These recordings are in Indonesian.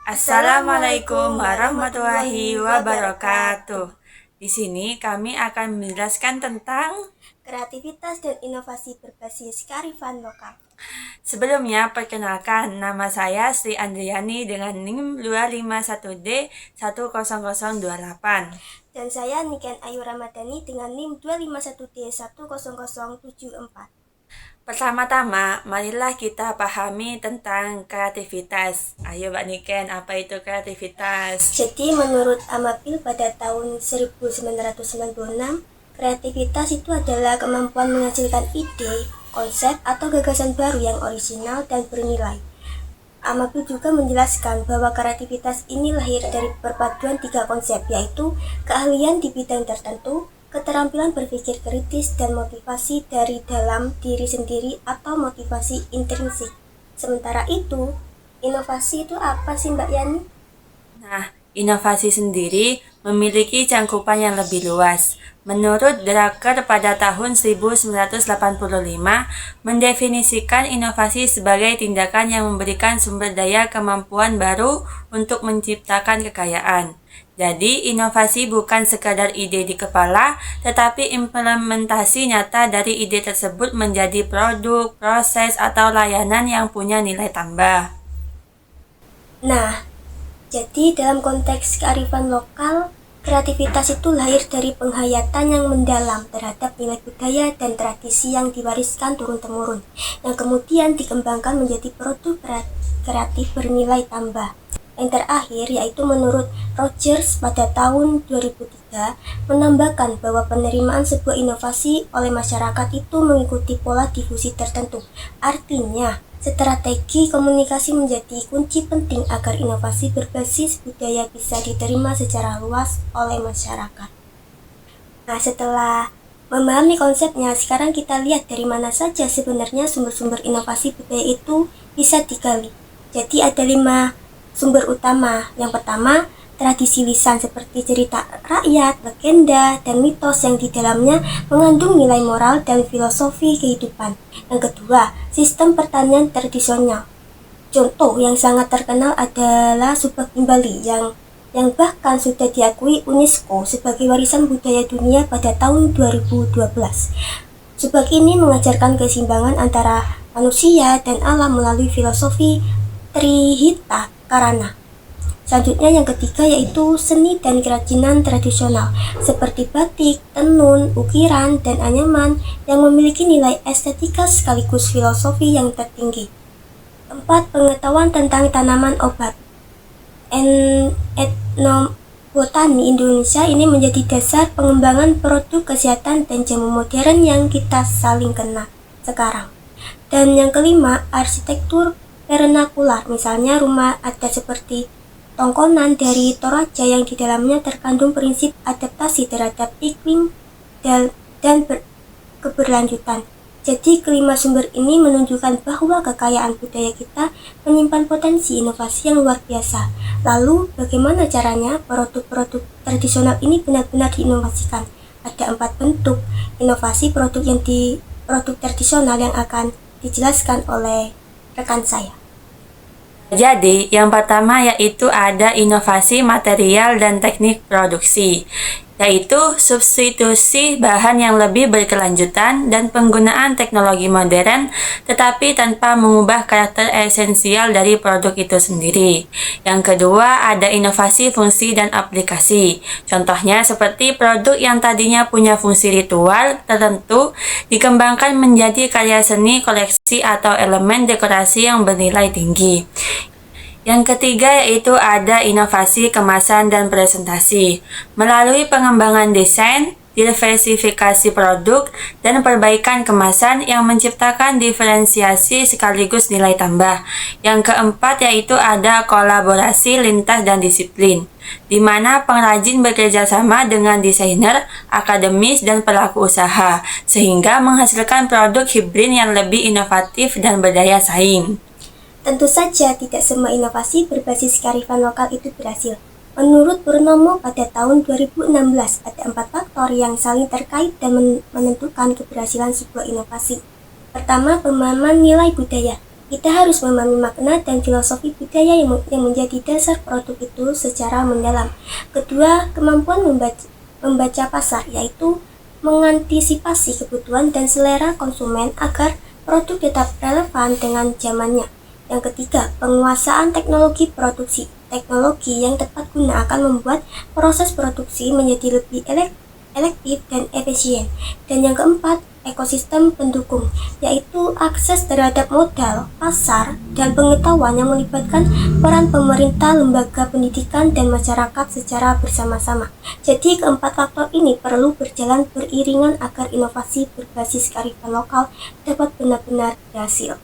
Assalamualaikum warahmatullahi wabarakatuh. Di sini kami akan menjelaskan tentang kreativitas dan inovasi berbasis kearifan lokal. Sebelumnya, perkenalkan, nama saya Sri Andriani dengan NIM 251D10028. Dan saya Niken Ayu Ramadhani dengan NIM 251D10074. Pertama-tama, marilah kita pahami tentang kreativitas. Ayo Mbak Niken, apa itu kreativitas? Jadi menurut Amapil pada tahun 1996, kreativitas itu adalah kemampuan menghasilkan ide, konsep, atau gagasan baru yang orisinal dan bernilai. Amapil juga menjelaskan bahwa kreativitas ini lahir dari perpaduan 3 konsep, yaitu keahlian di bidang tertentu, keterampilan berpikir kritis, dan motivasi dari dalam diri sendiri atau motivasi intrinsik. Sementara itu, inovasi itu apa sih Mbak Yani? Nah, inovasi sendiri memiliki cangkupan yang lebih luas. Menurut Drucker pada tahun 1985, mendefinisikan inovasi sebagai tindakan yang memberikan sumber daya kemampuan baru untuk menciptakan kekayaan. Jadi, inovasi bukan sekadar ide di kepala, tetapi implementasi nyata dari ide tersebut menjadi produk, proses, atau layanan yang punya nilai tambah. Nah, jadi dalam konteks kearifan lokal, kreativitas itu lahir dari penghayatan yang mendalam terhadap nilai budaya dan tradisi yang diwariskan turun-temurun, yang kemudian dikembangkan menjadi produk kreatif bernilai tambah. Yang terakhir yaitu menurut Rogers pada tahun 2003 menambahkan bahwa penerimaan sebuah inovasi oleh masyarakat itu mengikuti pola difusi tertentu. Artinya, strategi komunikasi menjadi kunci penting agar inovasi berbasis budaya bisa diterima secara luas oleh masyarakat. Nah, setelah memahami konsepnya, sekarang kita lihat dari mana saja sebenarnya sumber-sumber inovasi budaya itu bisa digali. Jadi ada 5 sumber utama. Yang pertama, tradisi lisan seperti cerita rakyat, legenda, dan mitos yang di dalamnya mengandung nilai moral dan filosofi kehidupan. Yang kedua, sistem pertanian tradisional. Contoh yang sangat terkenal adalah Subak Bali yang bahkan sudah diakui UNESCO sebagai warisan budaya dunia pada tahun 2012. Subak ini mengajarkan keseimbangan antara manusia dan alam melalui filosofi Trihita Karana. Selanjutnya yang ketiga yaitu seni dan kerajinan tradisional seperti batik, tenun, ukiran, dan anyaman yang memiliki nilai estetika sekaligus filosofi yang tertinggi. Keempat, pengetahuan tentang tanaman obat. Etnobotani Indonesia ini menjadi dasar pengembangan produk kesehatan dan jamu modern yang kita saling kenal sekarang. Dan yang kelima, arsitektur vernakular, misalnya rumah adat seperti Tongkonan dari Toraja yang di dalamnya terkandung prinsip adaptasi terhadap iklim dan keberlanjutan. Jadi kelima sumber ini menunjukkan bahwa kekayaan budaya kita menyimpan potensi inovasi yang luar biasa. Lalu bagaimana caranya produk-produk tradisional ini benar-benar diinovasikan? Ada 4 bentuk inovasi produk tradisional yang akan dijelaskan oleh rekan saya. Jadi, yang pertama yaitu ada inovasi material dan teknik produksi, yaitu substitusi bahan yang lebih berkelanjutan dan penggunaan teknologi modern tetapi tanpa mengubah karakter esensial dari produk itu sendiri. Yang kedua, ada inovasi fungsi dan aplikasi. Contohnya seperti produk yang tadinya punya fungsi ritual tertentu dikembangkan menjadi karya seni, koleksi, atau elemen dekorasi yang bernilai tinggi. Yang ketiga yaitu ada inovasi kemasan dan presentasi. Melalui pengembangan desain, diversifikasi produk, dan perbaikan kemasan yang menciptakan diferensiasi sekaligus nilai tambah. Yang keempat yaitu ada kolaborasi lintas dan disiplin, di mana pengrajin bekerja sama dengan desainer, akademis, dan pelaku usaha, sehingga menghasilkan produk hibrid yang lebih inovatif dan berdaya saing. Tentu saja tidak semua inovasi berbasis kearifan lokal itu berhasil. Menurut Purnomo pada tahun 2016 ada 4 faktor yang saling terkait dan menentukan keberhasilan sebuah inovasi. Pertama, pemahaman nilai budaya. Kita harus memahami makna dan filosofi budaya yang menjadi dasar produk itu secara mendalam. Kedua, kemampuan membaca pasar, yaitu mengantisipasi kebutuhan dan selera konsumen agar produk tetap relevan dengan zamannya. Yang ketiga, penguasaan teknologi produksi. Teknologi yang tepat guna akan membuat proses produksi menjadi lebih elektif dan efisien. Dan yang keempat, ekosistem pendukung, yaitu akses terhadap modal, pasar, dan pengetahuan yang melibatkan peran pemerintah, lembaga pendidikan, dan masyarakat secara bersama-sama. Jadi keempat faktor ini perlu berjalan beriringan agar inovasi berbasis kearifan lokal dapat benar-benar berhasil.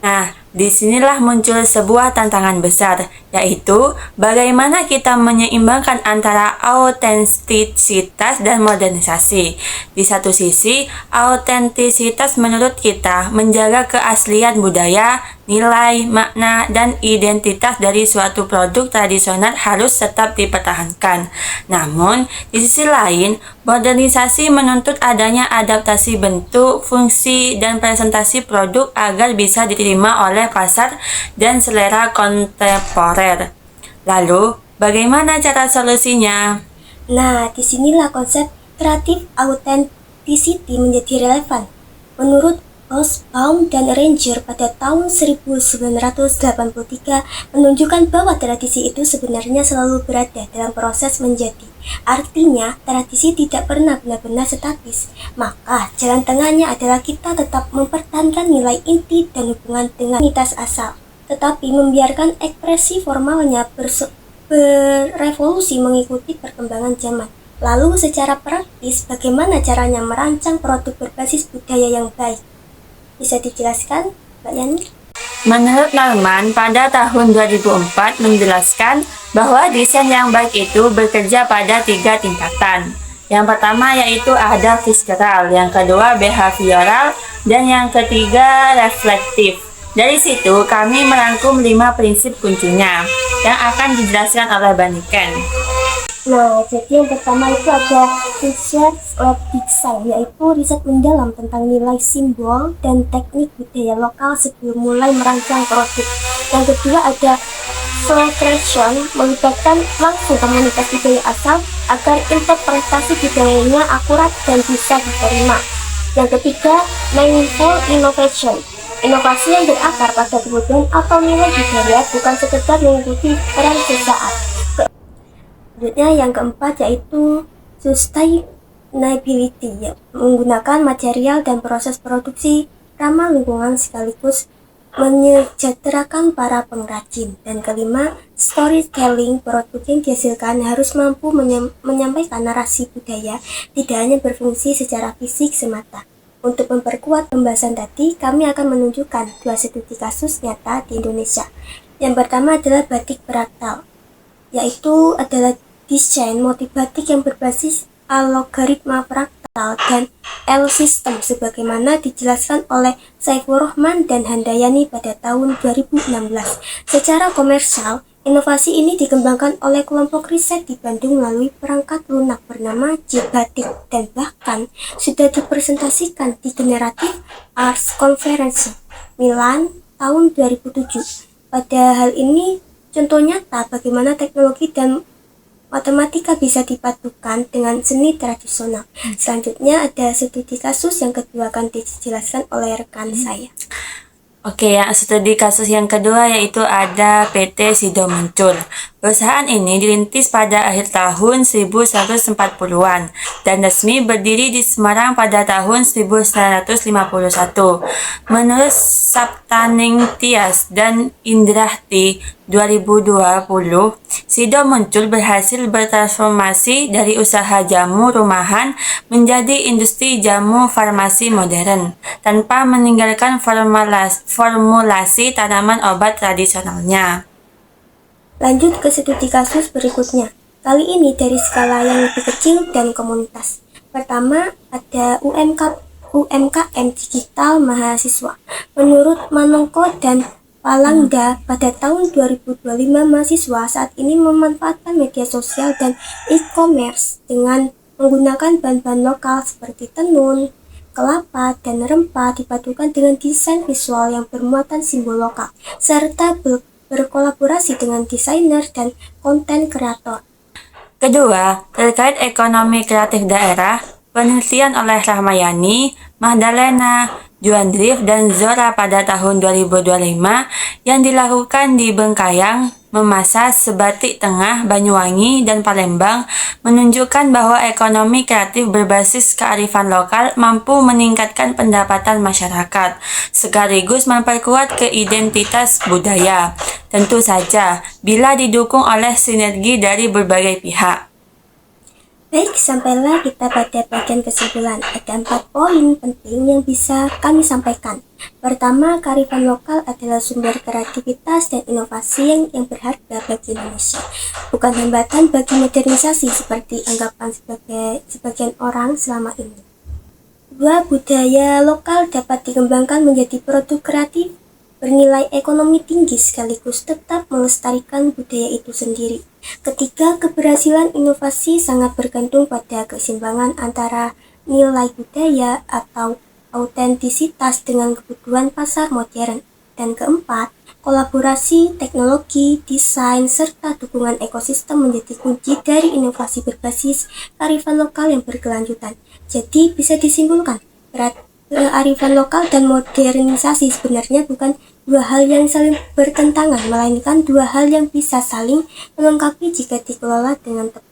Nah, disinilah muncul sebuah tantangan besar, yaitu bagaimana kita menyeimbangkan antara autentisitas dan modernisasi. Di satu sisi, autentisitas menurut kita menjaga keaslian budaya, nilai, makna, dan identitas dari suatu produk tradisional harus tetap dipertahankan. Namun, di sisi lain, modernisasi menuntut adanya adaptasi bentuk, fungsi, dan presentasi produk agar bisa diterima oleh pasar dan selera kontemporer. Lalu, bagaimana cara solusinya? Nah, disinilah konsep kreatif authenticity menjadi relevan. Menurut Osbaum dan Ranger pada tahun 1983 menunjukkan bahwa tradisi itu sebenarnya selalu berada dalam proses menjadi. Artinya, tradisi tidak pernah benar-benar statis. Maka, jalan tengahnya adalah kita tetap mempertahankan nilai inti dan hubungan dengan identitas asal, tetapi membiarkan ekspresi formalnya berevolusi mengikuti perkembangan zaman. Lalu, secara praktis, bagaimana caranya merancang produk berbasis budaya yang baik? Bisa dijelaskan, Mbak Yani? Menurut Norman, pada tahun 2004 menjelaskan bahwa desain yang baik itu bekerja pada 3 tingkatan. Yang pertama yaitu ada visceral, yang kedua behavioral, dan yang ketiga reflektif. Dari situ kami merangkum 5 prinsip kuncinya yang akan dijelaskan oleh Baniken. Nah, jadi yang pertama itu ada research-led design, yaitu riset mendalam tentang nilai simbol dan teknik budaya lokal sebelum mulai merancang produk. Yang kedua ada celebration, melibatkan langsung komunitas budaya asal agar interpretasi budayanya akurat dan bisa diterima. Yang ketiga, meaningful innovation, inovasi yang berakar pada kebutuhan atau nilai budaya, bukan sekedar mengikuti tren sesaat. Selanjutnya yang keempat yaitu sustainability, ya, menggunakan material dan proses produksi ramah lingkungan sekaligus menyejahterakan para pengrajin. Dan kelima, storytelling, produk yang dihasilkan harus mampu menyampaikan narasi budaya, tidak hanya berfungsi secara fisik semata. Untuk memperkuat pembahasan tadi, kami akan menunjukkan 2 studi kasus nyata di Indonesia. Yang pertama adalah batik beraktal, yaitu adalah desain motif batik yang berbasis algoritma fraktal dan L-system sebagaimana dijelaskan oleh Saiful Rahman dan Handayani pada tahun 2016. Secara komersial, inovasi ini dikembangkan oleh kelompok riset di Bandung melalui perangkat lunak bernama J-Batik dan bahkan sudah dipresentasikan di Generative Arts Conference Milan tahun 2007. Pada hal ini contoh nyata bagaimana teknologi dan matematika bisa dipadukan dengan seni tradisional. Selanjutnya ada studi kasus yang kedua akan dijelaskan oleh rekan saya. Oke, yang studi kasus yang kedua yaitu ada PT Sido Muncul. Perusahaan ini dirintis pada akhir tahun 1940-an dan resmi berdiri di Semarang pada tahun 1951. Menurut Saptaning Tias dan Indrahti 2020, Sido Muncul berhasil bertransformasi dari usaha jamu rumahan menjadi industri jamu farmasi modern tanpa meninggalkan formulasi tanaman obat tradisionalnya. Lanjut ke studi kasus berikutnya. Kali ini dari skala yang lebih kecil dan komunitas. Pertama ada UMKM Digital Mahasiswa. Menurut Manongko dan Palangga, pada tahun 2025 mahasiswa saat ini memanfaatkan media sosial dan e-commerce dengan menggunakan bahan-bahan lokal seperti tenun, kelapa, dan rempah dipadukan dengan desain visual yang bermuatan simbol lokal, serta berkolaborasi dengan desainer dan konten kreator. Kedua, terkait ekonomi kreatif daerah, penelitian oleh Rahmayani, Magdalena, Juandrift, dan Zora pada tahun 2025 yang dilakukan di Bengkayang, Memasa, Sebatik Tengah, Banyuwangi, dan Palembang menunjukkan bahwa ekonomi kreatif berbasis kearifan lokal mampu meningkatkan pendapatan masyarakat, sekaligus memperkuat keidentitas budaya. Tentu saja, bila didukung oleh sinergi dari berbagai pihak. Baik, sampailah kita pada bagian kesimpulan. Ada 4 poin penting yang bisa kami sampaikan. Pertama, kearifan lokal adalah sumber kreativitas dan inovasi yang berharga bagi Indonesia, bukan hambatan bagi modernisasi seperti anggapan sebagian orang selama ini. 2. Budaya lokal dapat dikembangkan menjadi produk kreatif bernilai ekonomi tinggi sekaligus tetap melestarikan budaya itu sendiri. Ketiga, keberhasilan inovasi sangat bergantung pada keseimbangan antara nilai budaya atau autentisitas dengan kebutuhan pasar modern. Dan keempat, kolaborasi, teknologi, desain, serta dukungan ekosistem menjadi kunci dari inovasi berbasis kearifan lokal yang berkelanjutan. Jadi bisa disimpulkan, kearifan lokal dan modernisasi sebenarnya bukan dua hal yang saling bertentangan, melainkan dua hal yang bisa saling melengkapi jika dikelola dengan tepat.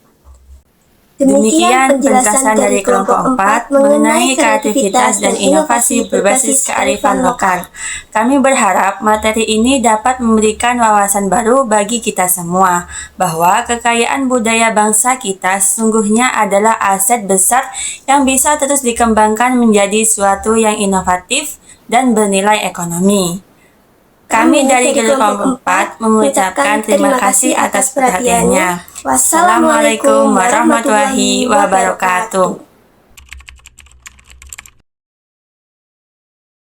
Demikian penjelasan dari kelompok 4 mengenai kreativitas dan inovasi berbasis kearifan lokal. Kami berharap materi ini dapat memberikan wawasan baru bagi kita semua, bahwa kekayaan budaya bangsa kita sesungguhnya adalah aset besar yang bisa terus dikembangkan menjadi suatu yang inovatif dan bernilai ekonomi. Kami dari kelompok 4 mengucapkan terima kasih atas perhatiannya. Wassalamualaikum warahmatullahi wabarakatuh.